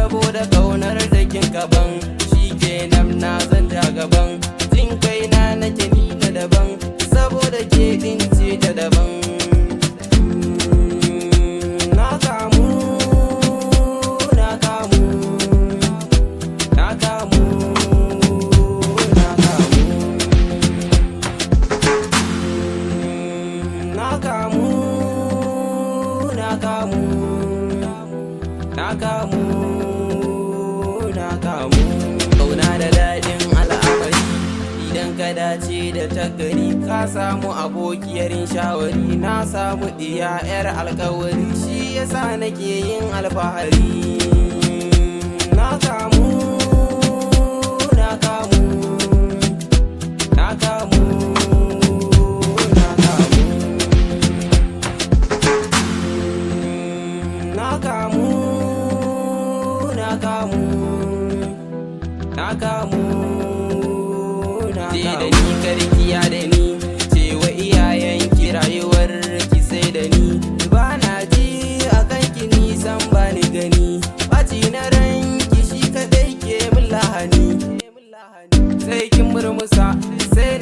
saboda kaunar da kin gaban shikenan na zan ja gaban jin kaina nake ni ta daban saboda ke din ce ta daban na kamu na kamu na kamu na kamu na kamu na kamu na kamu na kamu kauna da daɗin al'amari idan ka dace da tagari ka samu abokiyar shawari na samu ɗiya 'yar alkawari shi yasa nake yin alfahari na kamu na kamu na kamu na kamu na kamu na kamu na kamu na kamu da ni karkiya da ni cewa iyayen ki rayuwar ki sai da ni ba na ji a kanki nisan ba ni gani baci na ranki shi kadai ke min lahani sai kin murmusa sai